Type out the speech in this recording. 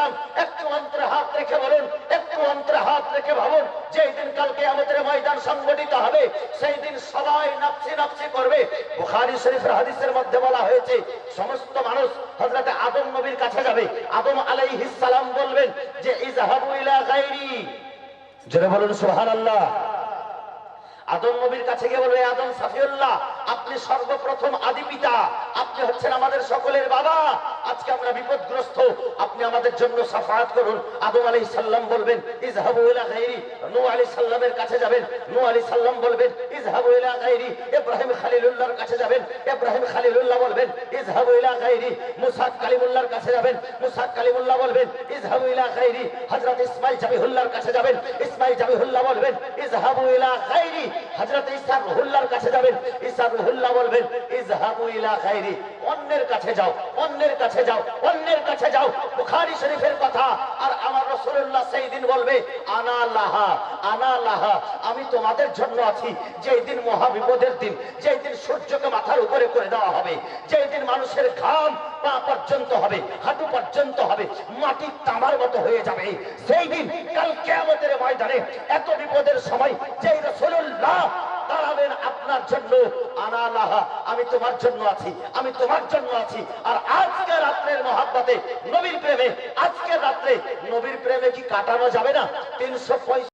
সালাম একটু অন্তরে হাত রেখে বলুন, একটু অন্তরে হাত রেখে ভাবুন, যেই দিন কাল কিয়ামতের ময়দান সংগঠিত হবে সেই দিন সবাই নাফসি নাফসি করবে। বুখারী শরীফের হাদিসের মধ্যে বলা হয়েছে সমস্ত মানুষ হযরত আদম নবীর কাছে যাবে। আদম আলাইহিস সালাম বলবেন যে ইযহাবু ইলা গায়রি, জোরে বলুন সুবহানাল্লাহ। আদম নবীর কাছে গিয়ে বলবে আদম সাফিউল্লাহ, আপনি সর্বপ্রথম আদি পিতা, আপনি হচ্ছেন আমাদের সকলের বাবা, আজকে আমরা বিপদগ্রস্ত, আপনি আমাদের জন্য শাফাআত করুন। আদম আলাইহিস সালাম বলবেন ইযহাবু ইলা গায়রি। নূহ আলাইহিস সালামের কাছে যাবেন, নূহ আলাইহিস সালাম বলবেন ইযহাবু ইলা গায়রি। ইব্রাহিম খলিলুল্লাহর কাছে যাবেন, ইব্রাহিম খলিলুল্লাহ বলবেন ইযহাবু ইলা গায়রি। মুসা কালিমুল্লাহর কাছে যাবেন, মুসা কালিমুল্লাহ বলবেন ইযহাবু ইলা গায়রি। হযরত ইসমাঈল জাবিহুল্লাহর কাছে যাবেন, ইসমাঈল জাবিহুল্লাহ বলবেন ইযহাবু ইলা গায়রি। হযরত ঈসা রুহুল্লাহর কাছে যাবেন, ঈসা রুহুল্লাহ বলবেন ইযহাবু ইলা গায়রি। অন্যের কাছে যাও, অন্যের কাছে যাও, অন্যের কাছে যাও। বুখারী শরীফের কথা। আর আমার রাসূলুল্লাহ সেই দিন বলবে আনা লাহা, আনা লাহা, আমি তোমাদের জন্য আছি। যেই দিন মহা বিপদের দিন, যেই দিন সূর্যকে মাথার উপরে করে দেওয়া হবে, যেই দিন মানুষের ঘাম পা পর্যন্ত হবে, হাঁটু পর্যন্ত হবে, মাটি তামার মতো হয়ে যাবে, সেই দিন কাল কিয়ামতের ময়দানে এত বিপদের সময় যেই রাসূলুল্লাহ দাঁড়াবেন আপনার জন্য, আনা লাহা, আমি তোমার জন্য আছি, আমি তোমার জন্য আছি। আর আজকে রাত্রের মহাব্বতে নবীর প্রেমে, আজকের রাত্রে নবীর প্রেমে কি কাটানো যাবে না? 365